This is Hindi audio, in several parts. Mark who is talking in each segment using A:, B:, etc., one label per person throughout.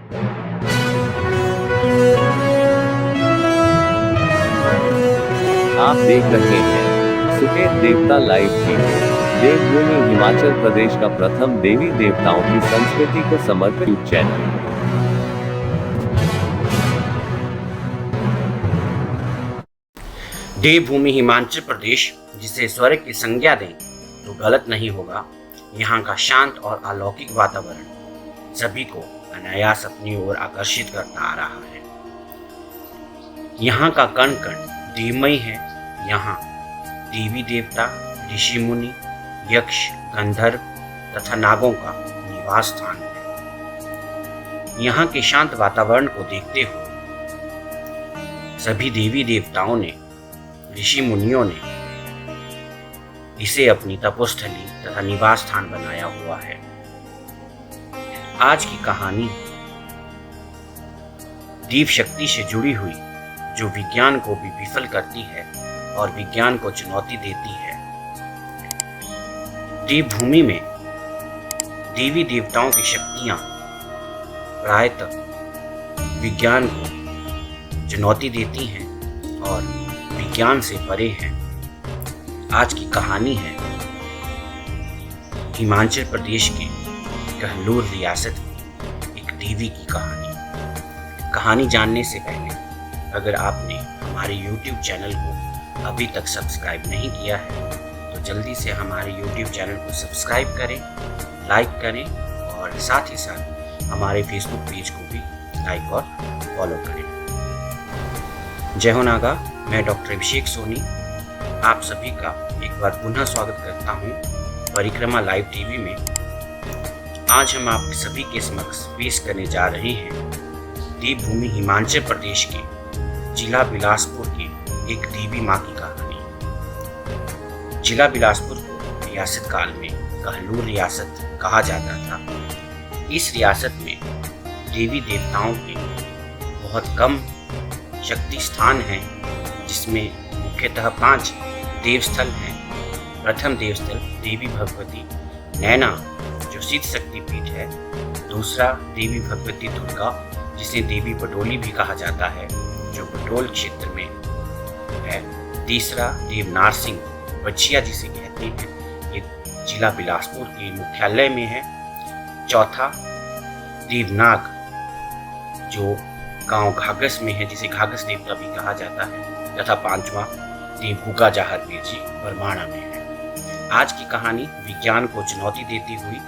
A: आप देख रहे हैं सुकेत देवता लाइव टीवी। देवभूमि हिमाचल प्रदेश का प्रथम देवी देवताओं की संस्कृति को समर्पित चैनल।
B: देवभूमि हिमाचल प्रदेश जिसे स्वर्ग की संज्ञा दें तो गलत नहीं होगा। यहाँ का शांत और अलौकिक वातावरण सभी को अनायास अपनी ओर आकर्षित करता आ रहा है। यहाँ का कण कण देवमय है। यहाँ देवी देवता, ऋषि मुनि, यक्ष, गंधर्व तथा नागों का निवास स्थान है। यहाँ के शांत वातावरण को देखते हुए सभी देवी देवताओं ने, ऋषि मुनियों ने इसे अपनी तपोस्थली तथा निवास स्थान बनाया हुआ है। आज की कहानी दीप शक्ति से जुड़ी हुई, जो विज्ञान को भी विफल करती है और विज्ञान को चुनौती देती है। देवभूमि में देवी देवताओं की शक्तियां प्रायतः विज्ञान को चुनौती देती हैं और विज्ञान से परे हैं। आज की कहानी है हिमाचल प्रदेश के कहलूर रियासत की एक देवी की कहानी। कहानी जानने से पहले अगर आपने हमारे YouTube चैनल को अभी तक सब्सक्राइब नहीं किया है तो जल्दी से हमारे YouTube चैनल को सब्सक्राइब करें, लाइक करें और साथ ही साथ हमारे Facebook पेज को भी लाइक और फॉलो करें। जय हो नागा, मैं डॉक्टर अभिषेक सोनी आप सभी का एक बार पुनः स्वागत करता हूं परिक्रमा लाइव टीवी में। आज हम आप सभी के समक्ष पेश करने जा रहे हैं देवभूमि हिमाचल प्रदेश के जिला बिलासपुर की एक देवी माँ की कहानी। जिला बिलासपुर को रियासत काल में कहलूर रियासत कहा जाता था। इस रियासत में देवी देवताओं के बहुत कम शक्ति स्थान हैं, जिसमें मुख्यतः 5 देवस्थल हैं। प्रथम देवस्थल देवी भगवती नैना, जो सिद्ध शक्ति पीठ है। दूसरा देवी भगवती दुर्गा, जिसे देवी बडोली भी कहा जाता है, जो बडोल क्षेत्र में है। तीसरा देव नारसिंह बछिया जिसे कहते हैं, ये जिला बिलासपुर के मुख्यालय में है। चौथा देवनाग, जो गांव घाघस में है, जिसे घाघस देवता भी कहा जाता है। तथा 5वां देव गुगा जाहर वीर जी बरमाणा में है। आज की कहानी विज्ञान को चुनौती देती हुई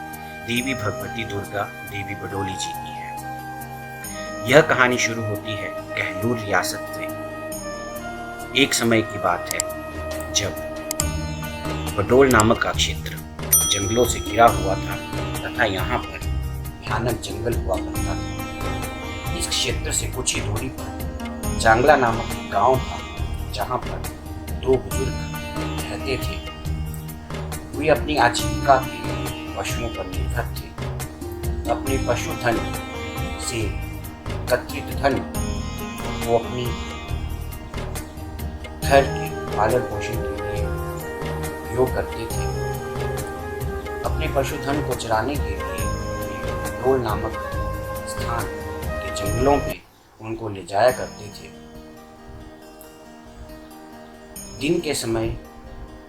B: देवी भगवती दुर्गा देवी बडोली जी की है। यह कहानी शुरू होती है कहलूर रियासत से। एक समय की बात है जब बडोल नामक का क्षेत्र जंगलों से घिरा हुआ था तथा यहाँ पर भयानक जंगल हुआ करता था। इस क्षेत्र से कुछ ही दूरी पर जांगला नामक एक गांव था, जहाँ पर 2 बुजुर्ग रहते थे। वे अपनी आजीविका के लिए पशुओं पर निर्भर थे। अपने पशुधन से एकत्रित धन वो अपनी घर के पालन पोषण के लिए उपयोग करते थे। अपने पशुधन को चराने के लिए बडोल नामक स्थान के जंगलों पे उनको ले जाया करते थे। दिन के समय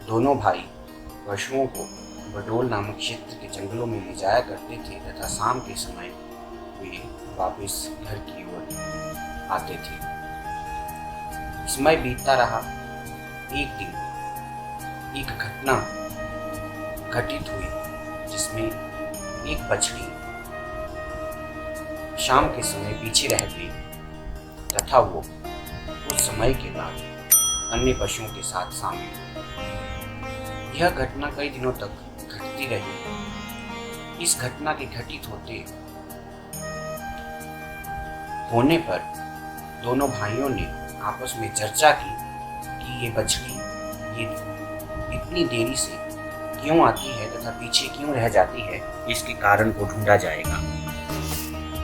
B: दोनों भाई पशुओं को बडोल नामक क्षेत्र के जंगलों में ले जाया करते थे तथा शाम के समय वे वापस घर की ओर आते थे। समय बीतता रहा। एक दिन एक घटना घटित हुई जिसमें एक बछड़ी शाम के समय पीछे रह गई तथा वो कुछ समय के बाद अन्य पशुओं के साथ शामिल हुई। यह घटना कई दिनों तक घटती रही। इस घटना के घटित होने पर दोनों भाइयों ने आपस में चर्चा की कि ये बछड़ी ये इतनी देरी से क्यों आती है तथा पीछे क्यों रह जाती है, इसके कारण को ढूंढा जाएगा।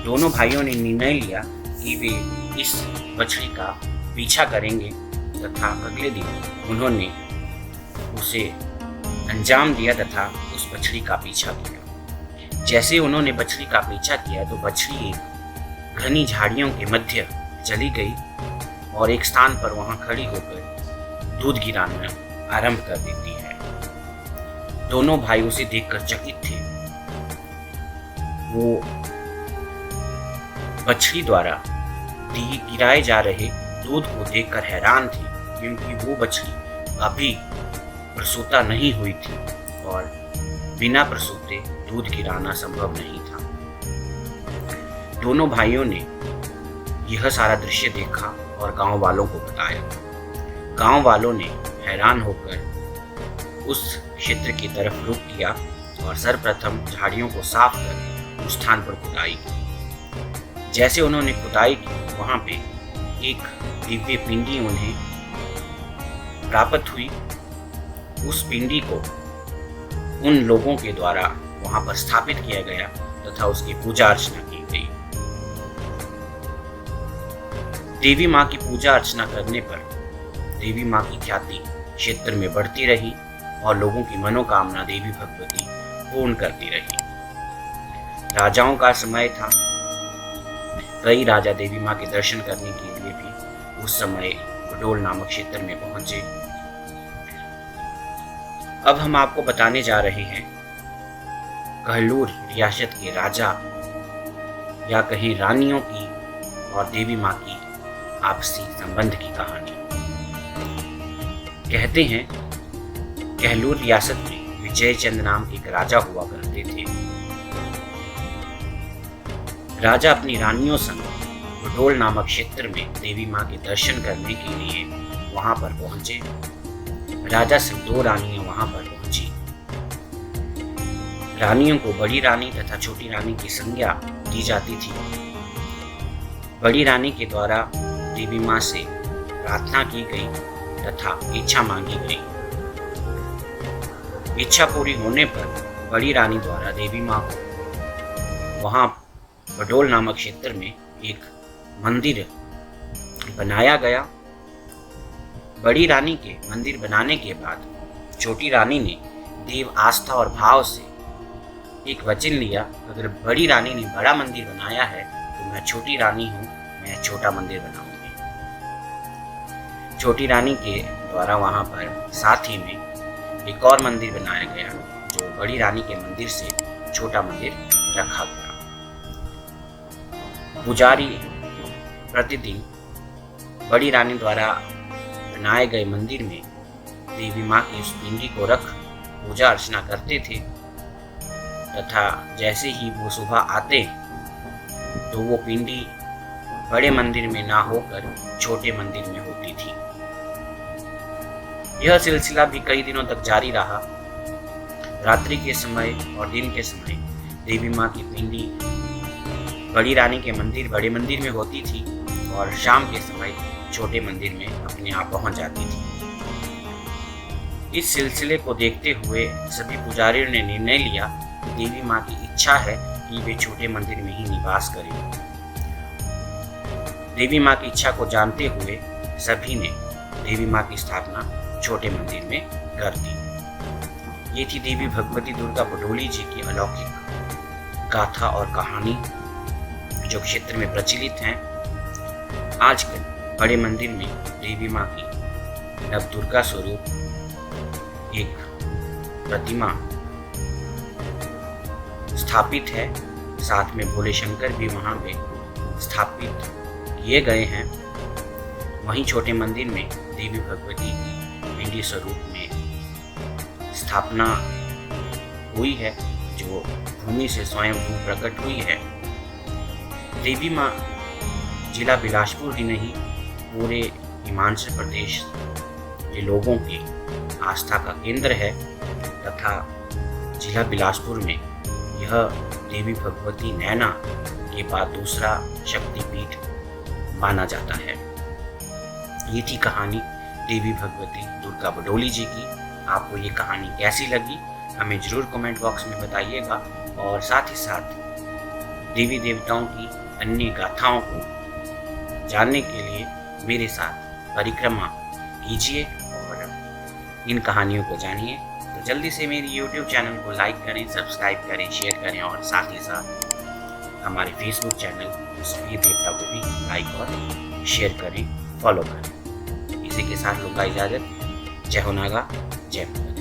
B: दोनों भाइयों ने निर्णय लिया कि वे इस बछड़ी का पीछा करेंगे तथा अगले दिन उन्होंने उसे अंजाम दिया तथा उस बछड़ी का पीछा किया। जैसे उन्होंने बछड़ी का पीछा किया तो बछड़ी एक घनी झाड़ियों के मध्य चली गई और एक स्थान पर वहां खड़ी होकर दूध गिराना आरंभ कर देती है। दोनों भाई उसे देखकर चकित थे। वो बछड़ी द्वारा गिराए जा रहे दूध को देखकर हैरान थे, क्योंकि वो बछड़ी अभी प्रसूता नहीं हुई थी और बिना प्रसूते दूध गिराना संभव नहीं था। दोनों भाइयों ने यह सारा दृश्य देखा और गांव वालों को बताया। गांव वालों ने हैरान होकर उस क्षेत्र की तरफ रुख किया और सर्वप्रथम झाड़ियों को साफ कर उस स्थान पर खुदाई की। जैसे उन्होंने खुदाई की, वहां पे एक दिव्य पिंडी उन्हें प्राप्त हुई। उस पिंडी को उन लोगों के द्वारा वहां पर स्थापित किया गया तथा उसकी पूजा अर्चना की गई। देवी माँ की पूजा अर्चना करने पर देवी माँ की ख्याति क्षेत्र में बढ़ती रही और लोगों की मनोकामना देवी भगवती पूर्ण करती रही। राजाओं का समय था। कई राजा देवी माँ के दर्शन करने के लिए भी उस समय बडोल नामक क्षेत्र में पहुंचे। अब हम आपको बताने जा रहे हैं कहलूर रियासत के राजा या कहीं रानियों की और देवी माँ की आपसी संबंध की कहानी। कहते हैं कहलूर रियासत में विजयचंद नाम एक राजा हुआ करते थे। राजा अपनी रानियों संग बडोल नामक क्षेत्र में देवी माँ के दर्शन करने के लिए वहां पर पहुंचे। राजा से 2 रानियां वहां पर पहुंची। रानियों को बड़ी रानी तथा छोटी रानी की संज्ञा दी जाती थी। बड़ी रानी के द्वारा देवी माँ से प्रार्थना की गई तथा इच्छा मांगी गई। इच्छा पूरी होने पर बड़ी रानी द्वारा देवी माँ को वहां बडोल नामक क्षेत्र में एक मंदिर बनाया गया। बड़ी रानी के मंदिर बनाने के बाद छोटी रानी ने देव आस्था और भाव से एक वचन लिया, अगर बड़ी रानी ने बड़ा मंदिर बनाया है तो मैं छोटी रानी हूँ, मैं छोटा मंदिर बनाऊंगी। छोटी रानी के द्वारा वहां पर साथ ही में एक और मंदिर बनाया गया जो बड़ी रानी के मंदिर से छोटा मंदिर रखा गया। पुजारी प्रतिदिन बड़ी रानी द्वारा बनाए गए मंदिर में देवी माँ की उस पिंडी को रख पूजा अर्चना करते थे तथा जैसे ही वो सुबह आते तो वो पिंडी बड़े मंदिर में ना होकर छोटे मंदिर में होती थी। यह सिलसिला भी कई दिनों तक जारी रहा। रात्रि के समय और दिन के समय देवी माँ की पिंडी बड़ी रानी के मंदिर बड़े मंदिर में होती थी और शाम के समय छोटे मंदिर में अपने आप पहुंच जाती थी। इस सिलसिले को देखते हुए सभी पुजारियों ने निर्णय लिया कि देवी माँ की इच्छा है कि वे छोटे मंदिर में ही निवास करें। देवी माँ की इच्छा को जानते हुए सभी ने देवी माँ की स्थापना छोटे मंदिर में कर दी। ये थी देवी भगवती दुर्गा बडोली जी की अलौकिक गाथा और कहानी जो क्षेत्र में प्रचलित हैं। आजकल बड़े मंदिर में देवी माँ की नव दुर्गा स्वरूप एक प्रतिमा स्थापित है। साथ में भोले शंकर भी वहां पे स्थापित किए गए हैं। वहीं छोटे मंदिर में देवी भगवती की पिंडी स्वरूप में स्थापना हुई है जो भूमि से स्वयं भू प्रकट हुई है। देवी माँ जिला बिलासपुर ही नहीं पूरे हिमाचल प्रदेश के लोगों की आस्था का केंद्र है तथा जिला बिलासपुर में यह देवी भगवती नैना के बाद दूसरा शक्तिपीठ माना जाता है। ये थी कहानी देवी भगवती दुर्गा बडोली जी की। आपको ये कहानी कैसी लगी हमें जरूर कमेंट बॉक्स में बताइएगा और साथ ही साथ देवी देवताओं की अन्य गाथाओं को जानने के लिए मेरे साथ परिक्रमा कीजिए और इन कहानियों को जानिए। तो जल्दी से मेरी YouTube चैनल को लाइक करें, सब्सक्राइब करें, शेयर करें और साथ ही साथ हमारे फेसबुक चैनल सूर्य देवता को भी लाइक और शेयर करें, फॉलो करें। इसी के साथ लूँगा इजाज़त। जय हो नागा, जय हो।